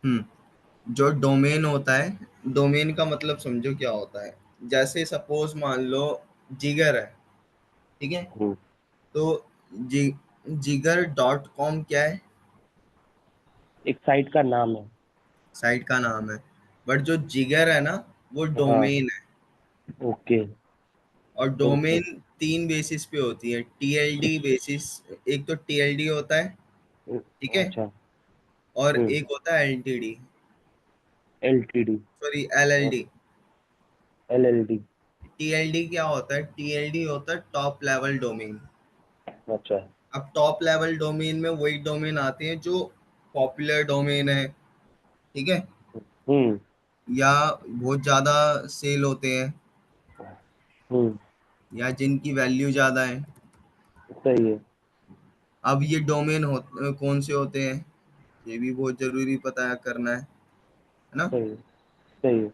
जो डोमेन होता है, डोमेन का मतलब समझो क्या होता है। जैसे सपोज मान लो जिगर है, ठीक है। हम्म, तो जि, जिगर डॉट कॉम क्या है? एक साइट का नाम है। साइट का नाम है। बट जो जिगर है ना, वो हाँ। डोमेन है। ओके। और ओके। डोमेन तीन बेसिस पे होती है, टीएलडी बेसिस। एक तो टीएलडी होता है, ठीक है। अच्छा। और हम्म। एक होता है LTD, LTD। Sorry LLD. LLD। TLD क्या होता है? टीएलडी होता है टॉप लेवल डोमेन। अच्छा। अब टॉप लेवल डोमेन में वही डोमेन आते हैं जो पॉपुलर डोमेन है, ठीक है, हम्म। या बहुत ज्यादा सेल होते हैं, हम्म। या जिनकी वैल्यू ज्यादा है। सही है। अब ये डोमेन कौन से होते हैं, ये भी बहुत जरूरी पता करना है ना। सही है। सही है।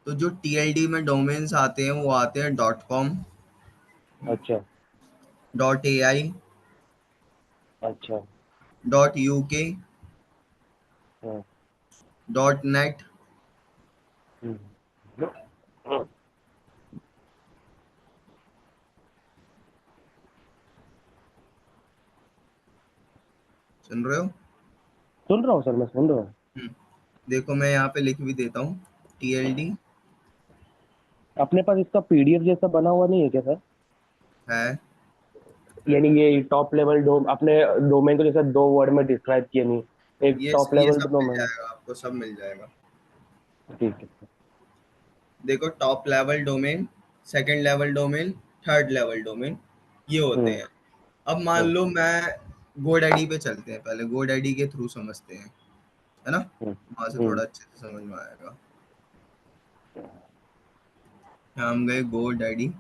तो जो टीएलडी में डोमेन्स आते हैं वो आते हैं डॉट कॉम, अच्छा। डॉट एआई, अच्छा। डॉट यूके, हाँ। Dot net. हम्म। हाँ, सुन रहे हो? सुन रहा हूँ सर, मैं सुन रहा हूँ। हम्म, देखो मैं यहाँ पे लिख भी देता हूँ, टीएलडी अपने पास इसका PDF जैसा बना हुआ नहीं है क्या सर? है। यानी ये टॉप लेवल डोम अपने डोमेन को जैसे दो वर्ड में डिस्क्राइब किए नहीं, एक टॉप ये लेवल सब मिल डोमेन। जाएगा आपको, सब मिल जाएगा। ठीक है। देखो top level domain, second level domain, third level domain, ये होते हम्म। हैं। अब मान हम्म। लो मैं गोडैडी पे चलते हैं, पहले गोडैडी के थ्रू समझते हैं, है ना। हम्म। वहां से हम्म। थोड़ा अच्छे से समझ में आएगा। यहाँ हम गए गोडैडी।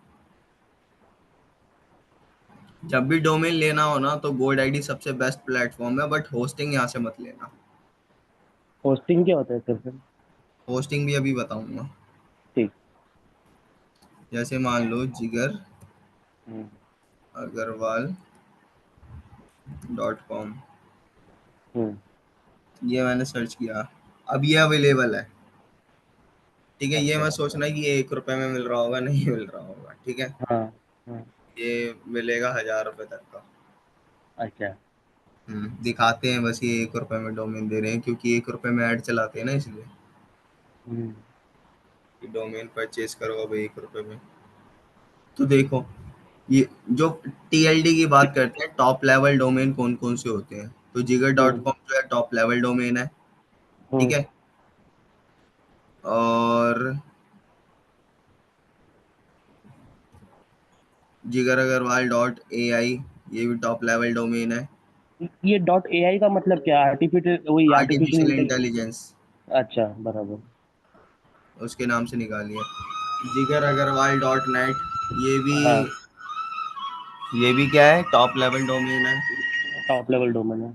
जब भी डोमेन लेना हो ना तो गोडैडी सबसे बेस्ट प्लेटफॉर्म है, बट होस्टिंग यहाँ से मत लेना। होस्टिंग क्या होता है सर फिर? होस्टिंग भी अभी बताऊंगा। ठीक। जैसे मान लो जिगर हम्म। अग्रवाल डॉट कॉम, हम्म। ये मैंने सर्च किया, अब ये अवेलेबल है, ठीक है। ये अच्छा। मत सोचना कि ये 1 रुपए में मिल रहा होगा, नहीं मिल रहा होगा, ठीक है। हाँ। हाँ। ये मिलेगा 1000 रुपए तक का। अच्छा। दिखाते हैं बस, ये 1 रुपए में डोमेन दे रहे हैं क्योंकि 1 रुपए में ऐड चलाते हैं ना, इसलिए हम्म। कि डोमेन परचेज करो अब 1 रुपए में। तो देखो, ये जो टीएलडी की बात करते हैं, टॉप लेवल डोमेन कौन कौन से होते हैं, तो जिगर डॉट हम्म। कॉम जो है टॉप लेवल डोमेन है, ठीक हम्म। है। और जिगर अग्रवाल डॉट ए आई, ये भी टॉप लेवल डोमेन है। ये .ai का मतलब क्या? आर्टिफिशियल, वही आर्टिफिशियल आर्टिफिशियल इंटेलिजेंस। इंटेलिजेंस, अच्छा, बराबर। उसके नाम से निकालिए। जिगर अग्रवाल डॉट नेट, ये भी हाँ। ये भी क्या है, टॉप लेवल डोमेन है। टॉप लेवल डोमेन है।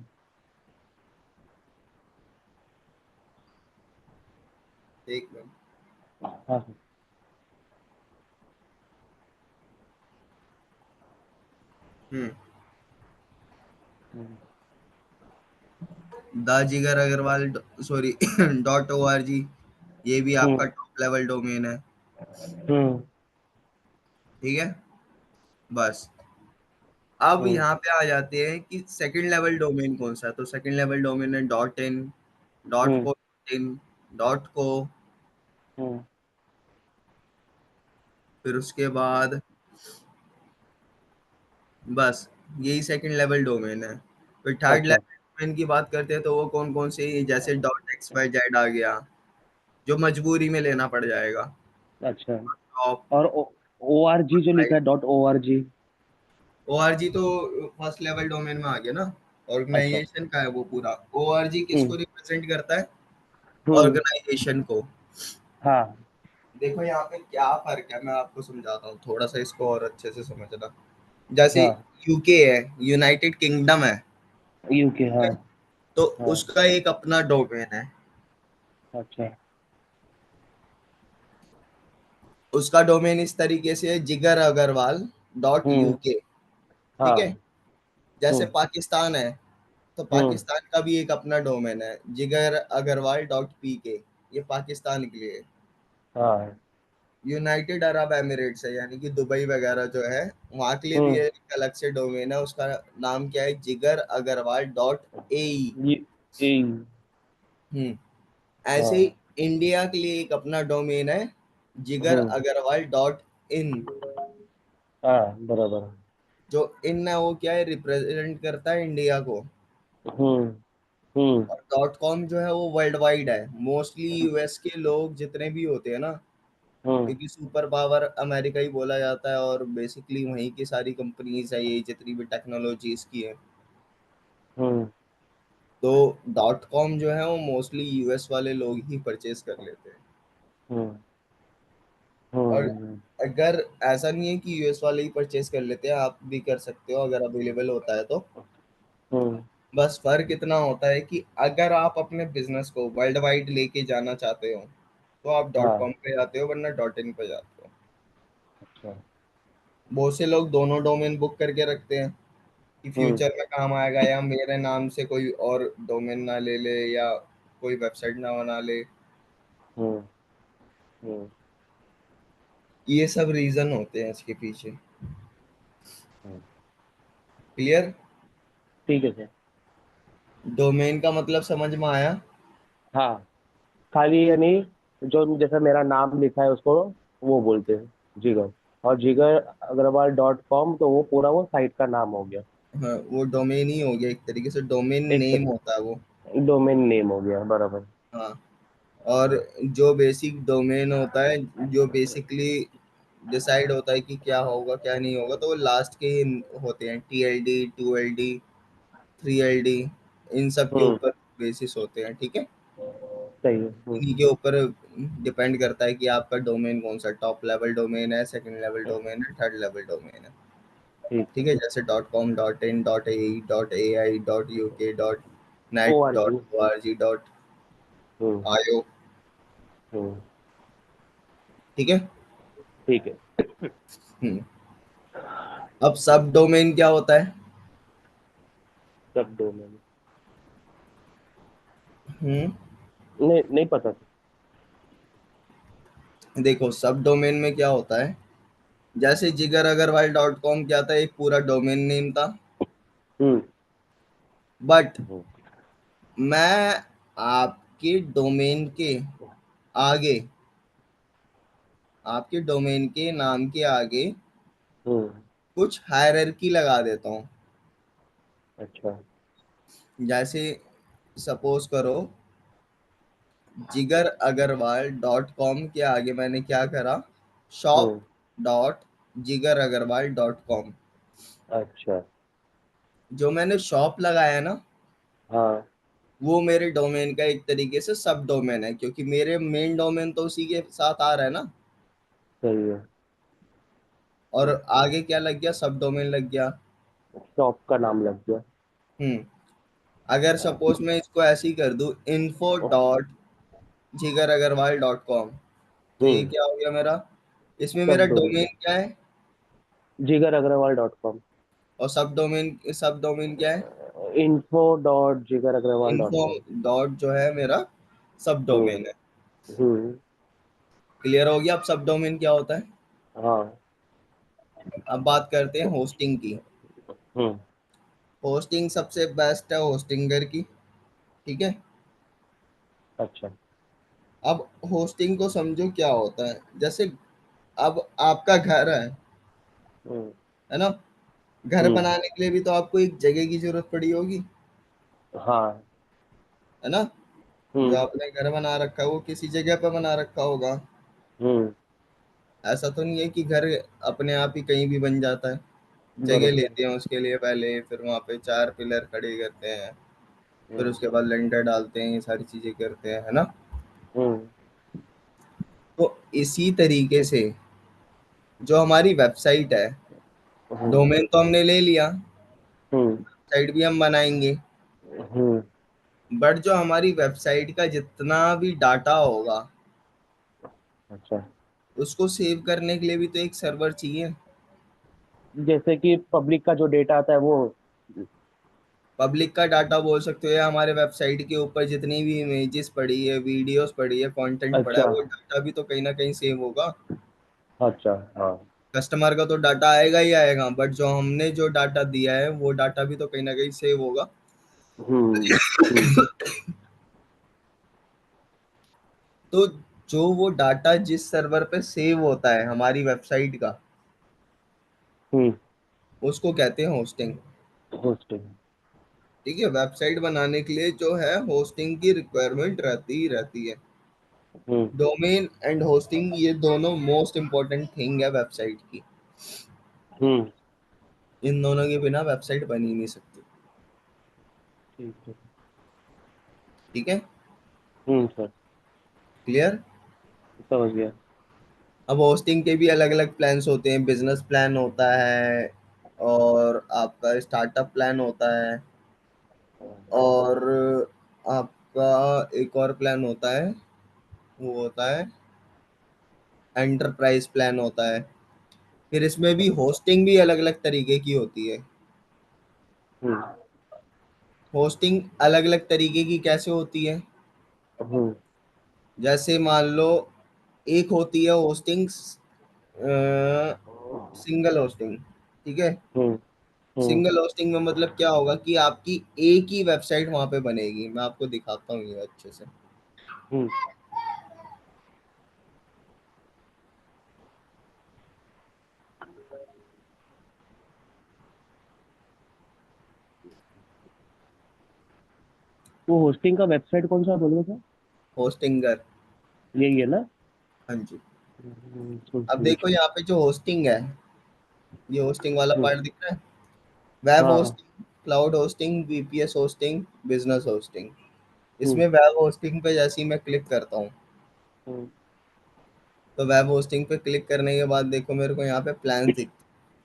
एक मिनट। हाँ सर। हम्म हम्म। The Jigar Agarwal, sorry dot O R G, ये भी आपका हम्म। टॉप लेवल डोमेन है, हम्म। ठीक है। बस अब हम्म। यहाँ पे आ जाते हैं कि सेकंड लेवल डोमेन कौन सा है। तो सेकंड लेवल डोमेन है डॉट इन, डॉट हम्म। को, इन, डॉट को। हम्म। फिर उसके बाद बस यही सेकंड लेवल डोमेन है। फिर थर्ड अच्छा। लेवल डोमेन की बात करते हैं तो वो कौन कौन से, जैसे डॉट एक्स वाई जेड आ गया, जो मजबूरी में लेना पड़ जाएगा। अच्छा। टॉप और ORG जो लिखा है, .org। ओ आर जी तो फर्स्ट लेवल डोमेन में आ गया ना। अच्छा। ऑर्गेनाइजेशन का है वो पूरा। ओ आर जी किसको हम्म। रिप्रेजेंट करता है? हम्म। ऑर्गेनाइजेशन को। हाँ। देखो यहाँ पे क्या फर्क है, मैं आपको समझाता हूँ, थोड़ा सा इसको और अच्छे से समझना। जैसे हाँ। यूके है, यूनाइटेड किंगडम है, UK। हाँ। तो हाँ। उसका एक अपना डोमेन है। अच्छा। उसका डोमेन इस तरीके से है, जिगर अग्रवाल डॉट हम्म। यूके, ठीक है। हाँ। जैसे हम्म। पाकिस्तान है, तो हम्म। पाकिस्तान का भी एक अपना डोमेन है, जिगर अग्रवाल डॉट पी के, ये पाकिस्तान के लिए है। हाँ। यूनाइटेड अरब एमिरेट्स है, यानी कि दुबई वगैरह जो है, वहाँ के लिए भी हम्म। एक अलग से डोमेन है, उसका नाम क्या है, जिगर अग्रवाल डॉट ए। ये ये हम्म। ऐसे ही हाँ। इंडिया के लिए एक अपना डोमेन है, जिगर हम्म। Agarwal dot in. हाँ, बराबर। जो इन है वो क्या है, रिप्रेजेंट करता है इंडिया को। हम्म। हम्म। और डॉट कॉम जो है वो वर्ल्ड वाइड है, मोस्टली यूएस के लोग जितने भी होते हैं ना, हम्म। क्योंकि सुपर पावर अमेरिका ही बोला जाता है, और बेसिकली वहीं की सारी कंपनीज है, ये जितनी भी टेक्नोलॉजीज की है। हम्म। तो डॉट कॉम जो है वो मोस्टली यूएस वाले लोग ही परचेज कर लेते हैं। हम्म। और हम्म। अगर ऐसा नहीं है कि यूएस वाले ही परचेज कर लेते हैं, आप भी कर सकते हो अगर अवेलेबल होता है तो। हम्म। बस फर्क इतना होता है कि अगर आप अपने बिजनेस को वर्ल्ड वाइड लेके जाना चाहते हो तो आप डॉट हाँ। कॉम पे जाते हो, वरना डॉट इन पे जाते हो। अच्छा। बहुत से लोग दोनों डोमेन बुक करके रखते हैं कि हम्म। फ्यूचर में काम आएगा, या मेरे नाम से कोई और डोमेन ना ले ले, या कोई वेबसाइट ना बना ले। हम्म। हम्म। ये सब रीजन होते हैं इसके पीछे। हम्म। क्लियर? ठीक है सर। डोमेन का मतलब समझ में आया? हाँ, खाली यानी जो जैसा मेरा नाम लिखा है उसको वो बोलते हैं जिगर। और जिगर अग्रवाल डॉट कॉम तो वो पूरा वो साइट का नाम हो गया। हाँ, वो डोमेन ही हो गया, एक तरीके से डोमेन एक नेम होता है वो। डोमेन नेम हो गया, बराबर। हाँ। और जो बेसिक डोमेन होता है, जो बेसिकली डिसाइड होता है कि क्या होगा क्या नहीं होगा, तो वो लास्ट के ही होते हैं, TLD, 2LD, 3LD, इन सब के हम्म। ऊपर बेसिस होते हैं, ठीक है। सही है। इन्हीं के ऊपर डिपेंड करता है कि आपका डोमेन कौन सा, टॉप लेवल डोमेन है, सेकंड लेवल डोमेन है, थर्ड लेवल डोमेन है। ठीक ठीक है। है, जैसे .com, .in, .ae, .ai, .uk, O .net, R G. .org, हम्म। .io। हम्म। ठीक है। ठीक है। हम्म। अब सब डोमेन क्या होता है? सब डोमेन हम्म। नहीं, नहीं पता सर। देखो, सब डोमेन में क्या होता है, जैसे जिगर अग्रवाल .com क्या था, एक पूरा डोमेन नेम था। हम्म। बट हम्म। मैं आपके डोमेन के आगे, आपके डोमेन के नाम के आगे हम्म। कुछ हायरार्की लगा देता हूँ। अच्छा। जैसे सपोज करो, जिगर अग्रवाल .com के आगे मैंने क्या करा, शॉप हम्म। Dot Jigar Agarwal .com। अच्छा। जो मैंने शॉप लगाया ना, हाँ। वो मेरे डोमेन का एक तरीके से सब डोमेन है, क्योंकि मेरे मेन डोमेन तो उसी के साथ आ रहा है ना। सही है। और आगे क्या लग गया, सब डोमेन लग गया। शॉप का नाम लग गया। हम्म। अगर हाँ। सपोज मैं इसको ऐसे ही कर दूं, info dot Jigar Agarwal .com, तो ये हम्म। क्या हो गया मेरा, इसमें मेरा सब डोमेन। डोमेन क्या है, जिगर अग्रवाल डॉट कॉम। और सब डोमेन क्या है, info dot Jigar Agarwal dot info com. Dot जो है मेरा सब हम्म। डोमेन है। हम्म। क्लियर हो गया अब सब डोमेन क्या होता है? हाँ। अब बात करते हैं होस्टिंग की। हम्म। होस्टिंग सबसे बेस्ट है होस्टिंगर की, ठीक है। अच्छा। अब होस्टिंग को समझो क्या होता है, जैसे अब आपका घर हम्म। है ना, घर हम्म। बनाने के लिए भी तो आपको एक जगह की जरूरत पड़ी होगी, हाँ। है ना। जो हम्म। आपने घर बना रखा है वो किसी जगह पे बना रखा होगा। हम्म। ऐसा तो नहीं है कि घर अपने आप ही कहीं भी बन जाता है। जगह बरोबर है। लेते हैं उसके लिए पहले, फिर वहाँ पे 4 पिलर खड़े करते हैं, फिर हम्म। उसके बाद लेंटर डालते हैं, ये सारी चीजें करते हैं, है ना। हम्म। तो इसी तरीके से जो हमारी वेबसाइट है, हम्म। डोमेन तो हमने ले लिया, हम्म। साइट भी हम बनाएंगे, हम्म। बट जो हमारी वेबसाइट का जितना भी डाटा होगा, अच्छा। उसको सेव करने के लिए भी तो एक सर्वर चाहिए। जैसे कि पब्लिक का जो डेटा आता है वो। पब्लिक का डाटा बोल सकते हो, या हमारे वेबसाइट के ऊपर जितनी भी इमेजेस पड़ी है, वीडियोस पड़ी है, कंटेंट पड़ा है, अच्छा। वो डाटा भी तो कहीं ना कहीं सेव होगा। अच्छा। हाँ। कस्टमर का तो डाटा आएगा ही आएगा, बट जो हमने जो डाटा दिया है वो डाटा भी तो कहीं ना कहीं सेव होगा। हम्म। हम्म। तो जो वो डाटा जिस सर्वर पे सेव होता है हमारी वेबसाइट का, हम्म। उसको कहते हैं होस्टिंग। होस्टिंग। ठीक है, वेबसाइट बनाने के लिए जो है होस्टिंग की रिक्वायरमेंट रहती ही रहती है। हम्म। डोमेन एंड होस्टिंग ये दोनों मोस्ट इंपॉर्टेंट थिंग है वेबसाइट की। हम्म। इन दोनों के बिना वेबसाइट बन ही नहीं सकती। ठीक है। ठीक है, सर। क्लियर। समझ गया। अब होस्टिंग के भी अलग अलग प्लान्स होते हैं, बिजनेस प्लान होता है, और आपका स्टार्टअप प्लान होता है, और आपका एक और प्लान होता है, वो होता है एंटरप्राइज प्लान होता है। फिर इसमें भी होस्टिंग भी अलग अलग तरीके की होती है। हम्म। होस्टिंग अलग अलग तरीके की कैसे होती है? हम्म। जैसे मान लो, एक होती है होस्टिंग सिंगल होस्टिंग। ठीक है, हम्म। हम्म। सिंगल होस्टिंग में मतलब क्या होगा कि आपकी एक ही वेबसाइट वहां पे बनेगी। मैं आपको दिखाता हूँ ये अच्छे से। हम्म। वो होस्टिंग का वेबसाइट कौन सा बोल रहे थे? होस्टिंगर। यही है ना? हाँ जी। अब देखो हम्म। यहाँ पे जो होस्टिंग है, ये होस्टिंग वाला हम्म। पार्ट दिख रहा है। वेब हाँ। Hosting, cloud hosting, VPS hosting, business hosting. Hmm. इसमें वेब होस्टिंग पे जैसे ही मैं क्लिक करता हूँ, हम्म। तो वेब होस्टिंग पे क्लिक करने के बाद देखो मेरे को यहाँ पे प्लान दिख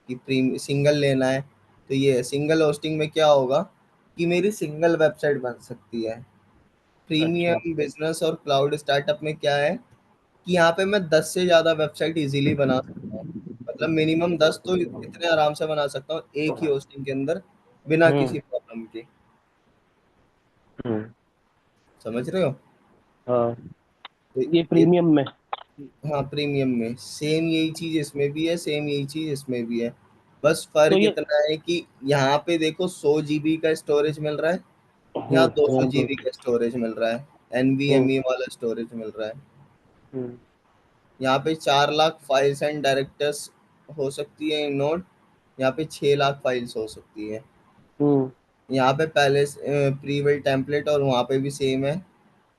कि प्रीम सिंगल लेना है। तो ये सिंगल होस्टिंग में क्या होगा कि मेरी सिंगल वेबसाइट बन सकती है। अच्छा। प्रीमियम, बिजनेस और क्लाउड स्टार्टअप में क्या है कि यहाँ पे मैं 10 से ज़्यादा वेबसाइट इजीली बना सकता हूँ। मतलब मिनिमम 10 तो इतने आराम से बना सकता हूँ एक ही होस्टिंग के अंदर, बिना हम्म। किसी प्रॉब्लम के। हम्म। समझ रहे हो? हाँ। तो ये ये, प्रीमियम में। हाँ, प्रीमियम में सेम यही चीज़ इसमें भी है, सेम यही चीज़ इसमें भी है। बस तो फर्क ये। इतना है कि यहाँ पे देखो 100 GB का स्टोरेज मिल रहा है, यहाँ 200 हम्म। जीबी का स्टोरेज मिल रहा है, हम्म। एनवीएमई वाला स्टोरेज मिल रहा है। हम्म। यहाँ पे 4 लाख फाइल्स एंड डायरेक्टर्स हो सकती है इन नोड, यहाँ पे 6 लाख फाइल्स हो सकती है। हम्म। यहाँ पे पहले प्री बिल्ट टेम्पलेट और वहाँ पे भी सेम है।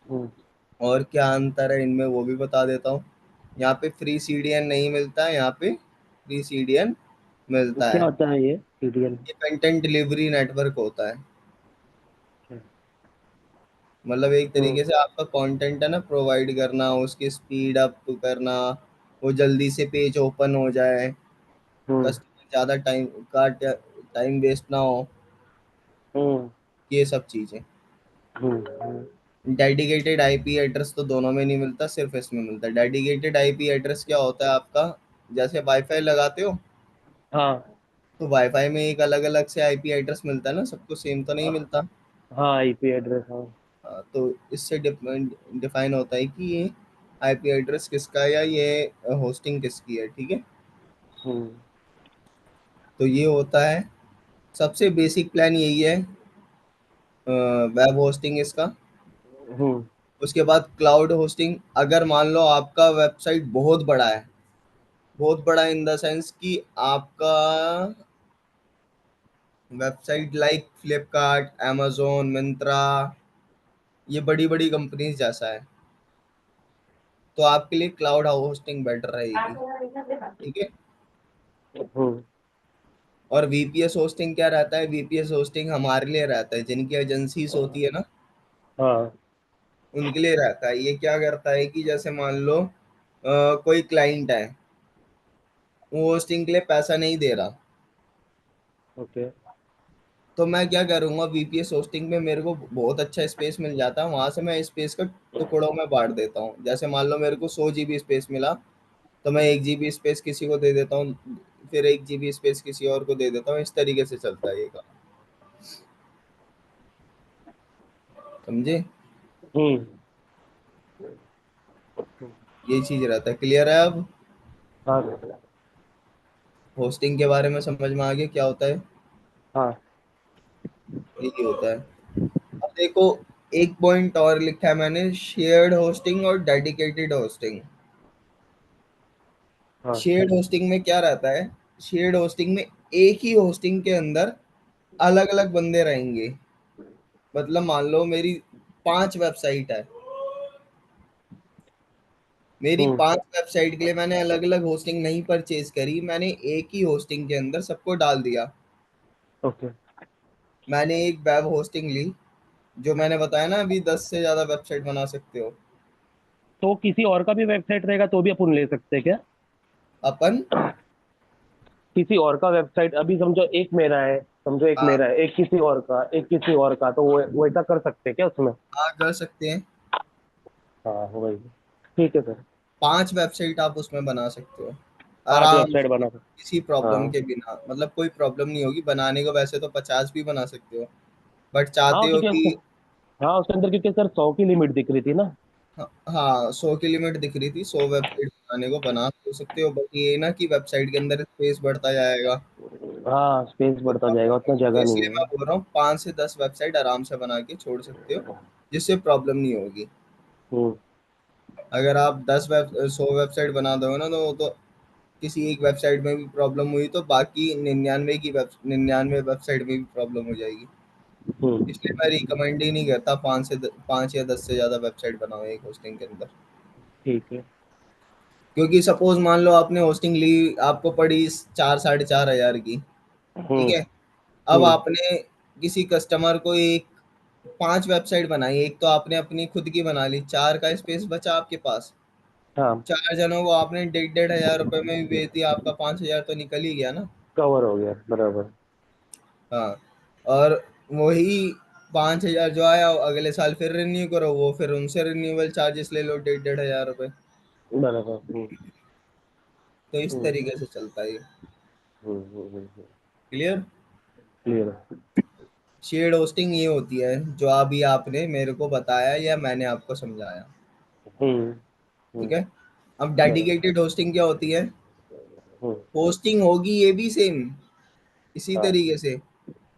हम्म। और क्या अंतर है इनमें वो भी बता देता हूँ। यहाँ पे फ्री सीडीएन नहीं मिलता है, यहाँ पे फ्री सीडीएन मिलता क्या है। होता है ये सीरियल? ये कंटेंट डिलीवरी नेटवर्क होता है। मतलब एक हम्म। तरीके से आपका कंटेंट है ना प्रोवाइड करना, उसकी स्पीड अप करना, वो जल्दी से पेज ओपन हो जाए, हम्म। कस्टमर ज़्यादा टाइम वेस्ट ना हो, हम्म। ये सब चीज़ें। हम्म। डेडिकेटेड आईपी एड्रेस तो दोनों में नहीं मिलता, सिर्फ इसमें मिलता है। डेडिकेटेड आईपी एड्रेस क्या होता है आपका, जैसे वाईफाई लगाते हो, हाँ। तो वाईफाई में एक अलग अलग से आईपी एड्रेस मिलता है ना, सबको सेम तो नहीं मिलता। हाँ, आईपी एड्रेस, हाँ। हाँ, तो इससे डिफाइन होता है कि ये आईपी एड्रेस किसका है या ये होस्टिंग किसकी है। ठीक है, हम्म। तो ये होता है, सबसे बेसिक प्लान यही है वेब होस्टिंग इसका। हम्म। उसके बाद क्लाउड होस्टिंग, अगर मान लो आपका वेबसाइट बहुत बड़ा है, बहुत बड़ा इन द सेंस कि आपका website like Flipkart, amazon, Myntra, ये बड़ी बड़ी कंपनीज जैसा है, तो आपके लिए क्लाउड होस्टिंग बेटर रहेगी। ठीक है। हम्म। और वीपीएस होस्टिंग क्या रहता है? वीपीएस होस्टिंग हमारे लिए रहता है, जिनकी एजेंसीज होती है ना, हाँ। उनके लिए रहता है। ये क्या करता है कि जैसे मान लो कोई क्लाइंट है, वो होस्टिंग के लिए पैसा नहीं दे रहा, ओके। तो मैं क्या करूँगा, वीपीएस होस्टिंग में मेरे को बहुत अच्छा स्पेस मिल जाता है, वहां से मैं स्पेस का टुकड़ों में बांट देता हूँ। जैसे मान लो मेरे को 100 GB स्पेस मिला, तो मैं 1 GB स्पेस किसी को दे देता हूँ, फिर 1 GB स्पेस किसी और को दे देता हूँ, इस तरीके से चलता है ये काम। समझे? हम्म। ये चीज रहता है। क्लियर है अब? हाँ सर। होस्टिंग के बारे में समझ में आ गया क्या होता है? हाँ। यही होता है। अब देखो, एक पॉइंट और लिखा है मैंने, शेयर्ड होस्टिंग और डेडिकेटेड होस्टिंग। हाँ। शेयर्ड होस्टिंग में क्या रहता है? शेयर्ड होस्टिंग में एक ही होस्टिंग के अंदर अलग अलग बंदे रहेंगे। मतलब मान लो मेरी 5 वेबसाइट है, मेरी हम्म। 5 वेबसाइट के लिए मैंने अलग अलग होस्टिंग नहीं परचेज करी, मैंने एक ही होस्टिंग के अंदर सबको डाल दिया। ओके। मैंने एक वेब होस्टिंग ली, जो मैंने बताया ना अभी, 10 से ज्यादा वेबसाइट बना सकते हो तो किसी और का भी वेबसाइट रहेगा तो भी अपन ले सकते हैं क्या? अपन। किसी और का वेबसाइट, अभी समझो एक मेरा है, समझो एक हाँ, मेरा है, एक किसी और का, एक किसी और का, तो वो ऐसा कर सकते हैं क्या उसमें? हाँ कर सकते हैं। हाँ वही। ठीक है सर। 5 वेबसाइट आप उसमें बना सकते हो 5 आराम वेबसाइट से, बना सकते। किसी प्रॉब्लम हाँ। के बिना। मतलब कोई प्रॉब्लम नहीं होगी बनाने को, वैसे तो 50 भी बना सकते हो, बट हाँ चाहते हो क्योंकि कि। हाँ उसके अंदर क्योंकि सर 100 की लिमिट दिख रही थी ना। हाँ, 100 की लिमिट दिख रही थी, 100 वेबसाइट बनाने को बना तो सकते हो, बट ये ना कि वेबसाइट के अंदर स्पेस बढ़ता जाएगा, हाँ स्पेस तो बढ़ता प्रॉब्लम जाएगा, उतना होगी। तो जगह नहीं इसलिए मैं है। बोल रहा हूँ 5 से 10 वेबसाइट आराम से बना के छोड़ सकते हो, जिससे प्रॉब्लम नहीं होगी। हम्म। अगर आप 100 वेबसाइट बना दोगे ना, तो वो तो किसी एक वेबसाइट में भी प्रॉब्लम हुई तो बाकी 99 वेबसाइट में भी प्रॉब्लम हो जाएगी। इसलिए मैं रिकमेंड ही नहीं करता 5 या 10 से ज़्यादा वेबसाइट बनाओ एक होस्टिंग के अंदर। ठीक है। क्योंकि सपोज मान लो आपने होस्टिंग ली, आपको पड़ी 4 साढ़े 4 हज़ार की, ठीक हम्म। है। अब हम्म। आपने किसी कस्टमर को एक 5 वेबसाइट बनाई, एक तो आपने अपनी खुद की बना ली, 4 का स्पेस बचा आपके पास। हाँ 4 जनों को आपने 1,500 1,500 रुपये में भी बेच दिया, आपका 5 हज़ार तो निकल ही गया ना। कवर हो गया बराबर। हाँ। और वही 5 हज़ार जो आया, वो अगले साल फिर रिन्यू करो, वो फिर उनसे रिन्यूअल चार्जेस ले लो 1,500 1,500 रुपये। बराबर। तो इस हम्म। तरीके से चलता है ये। हम्म। क्लियर? क्लियर है। शेयर्ड होस्टिंग ये होती है जो अभी आपने मेरे को बताया या मैंने आपको समझाया। हम्म। ठीक हम्म। है। अब बराबर। डेडिकेटेड होस्टिंग क्या होती है? हम्म। होस्टिंग होगी ये भी सेम इसी हाँ। तरीके से,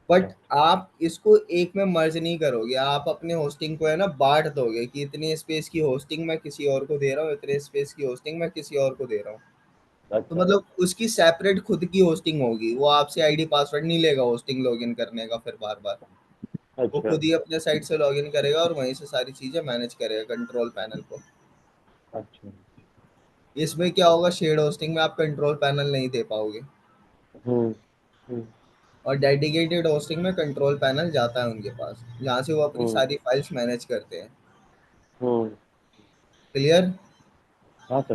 बट अच्छा। आप इसको एक में मर्ज नहीं करोगे, आप अपने होस्टिंग को है ना बांट दोगे कि इतने स्पेस की होस्टिंग मैं किसी और को दे रहा हूँ, इतने स्पेस की होस्टिंग मैं किसी और को दे रहा हूँ। तो अच्छा। मतलब उसकी सेपरेट खुद की होस्टिंग होगी, वो आपसे आईडी पासवर्ड नहीं लेगा होस्टिंग लॉगिन करने का फिर बार बार। वो अच्छा। खुद ही अपने साइट से लॉगिन करेगा और वहीं से सारी चीजें मैनेज करेगा कंट्रोल पैनल को। अच्छा। इसमें क्या होगा, शेयर्ड होस्टिंग में आप कंट्रोल पैनल नहीं दे पाओगे, हम्म। हम्म। और डेडिकेटेड होस्टिंग में कंट्रोल पैनल जाता है उनके पास, जहाँ से वो अपनी हम्म। सारी फाइल्स मैनेज करते हैं। हम्म। क्लियर? हाँ सर।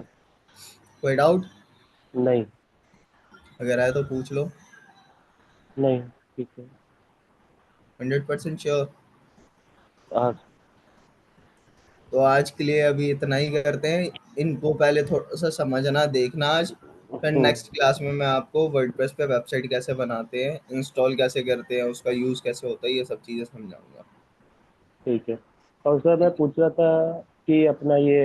कोई डाउट? नहीं। अगर है तो पूछ लो। नहीं। ठीक है। 100% श्योर? हाँ। तो आज के लिए अभी इतना ही करते हैं। इनको पहले थोड़ा सा समझना देखना आज, फिर हम्म। नेक्स्ट क्लास में मैं आपको वर्डप्रेस पे वेबसाइट कैसे बनाते हैं, इंस्टॉल कैसे करते हैं, उसका यूज़ कैसे होता है, ये सब चीज़ें समझाऊंगा। ठीक है। और सर मैं पूछ रहा था कि अपना ये,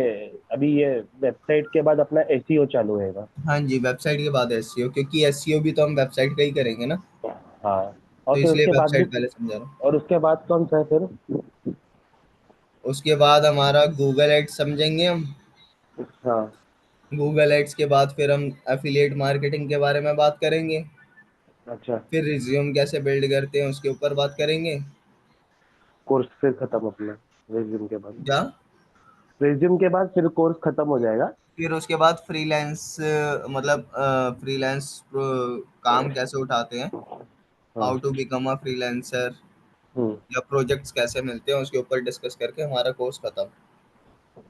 अभी ये वेबसाइट के बाद अपना एसईओ चालू होएगा। हाँ जी, वेबसाइट के बाद एसईओ, क्योंकि एसईओ भी तो हम वेबसाइट का ही करेंगे ना, हाँ। और तो फिर इसलिए उसके बाद भी, वेबसाइट पहले समझा रहा हूँ। और उसके बाद कौन सा है फिर? उसके बाद हमारा गूगल एड्स समझेंगे हम। हाँ। गूगल एड्स के बाद फिर हम एफिलिएट मार्केटिंग के बारे में बात करेंगे। अच्छा। फिर रिज्यूम कैसे बिल्ड करते हैं उसके ऊपर बात करेंगे। कोर्स फिर खत्म अपना, रेज्यूम के बाद? क्या? रेज्यूम के बाद फिर कोर्स खत्म हो जाएगा? फिर उसके बाद फ्रीलांस, मतलब फ्रीलांस काम कैसे उठाते हैं, हाँ। How to become a freelancer, hmm. या प्रोजेक्ट्स कैसे मिलते हैं उसके ऊपर डिस्कस करके हमारा कोर्स खत्म।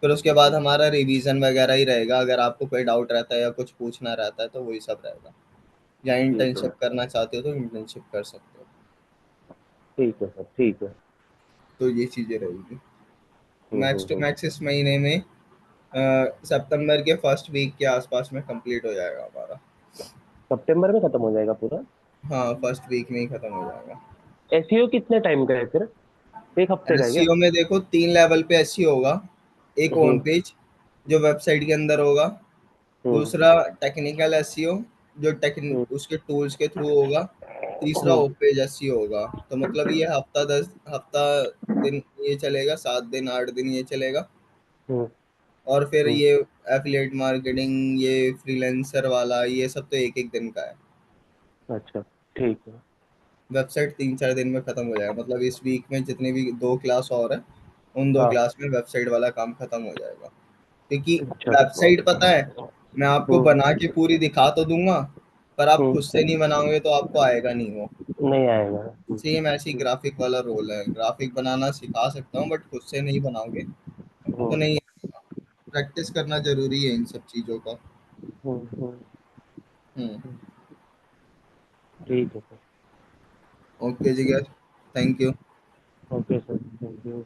फिर उसके बाद हमारा रिवीजन वगैरह ही रहेगा, अगर आपको कोई डाउट रहता है या कुछ पूछना रहता है तो वही सब रहेगा। या ठीक है। इंटर्नशिप करना चाहते हो तो इंटर्नशिप कर सकते हो। ठीक है सर। ठीक है। तो ये चीज़ें रहेगी। Max to hmm. मैक्स इस महीने में सितंबर के फर्स्ट वीक के आसपास में कंप्लीट हो जाएगा हमारा। सितंबर में खत्म हो जाएगा पूरा? हाँ, फर्स्ट वीक में ही खत्म हो जाएगा। एसईओ कितने टाइम का है फिर? एक हफ्ते का है क्या? एसईओ में देखो 3 लेवल पे एसईओ होगा। एक ऑन हम्म। पेज, जो वेबसाइट के अंदर होगा। हम्म। दूसरा टेक्निकल एसईओ, जो हम्म। उसके टूल्स के थ्रू होगा। तीसरा हम्म। ऑफ पेज एसईओ होगा। तो मतलब ये हफ्ता दिन ये चलेगा, 7 दिन 8 दिन ये चलेगा। हम्म। और फिर हम्म। ये एफिलिएट मार्केटिंग, ये फ्रीलांसर वाला, ये सब तो एक एक दिन का है। अच्छा, ठीक है। वेबसाइट 3 4 दिन में खत्म हो जाएगा। मतलब इस वीक में जितनी भी 2 क्लास और है, उन दो हाँ। क्लास में वेबसाइट वाला काम खत्म हो जाएगा। क्योंकि अच्छा। वेबसाइट पता है, मैं आपको हम्म। बना के पूरी दिखा तो दूंगा, पर आप खुद से हम्म। नहीं बनाओगे तो आपको आएगा नहीं वो। नहीं आएगा। सेम ऐसी ग्राफिक वाला रोल है। ग्राफिक बनाना सिखा सकता हूँ, बट खुद से नहीं बनाओगे तो हम्म। नहीं। प्रैक्टिस करना जरूरी है इन सब चीज़ों का। हम्म। हम्म। ठीक है सर। ओके जिगर, thank you. Okay sir, thank you.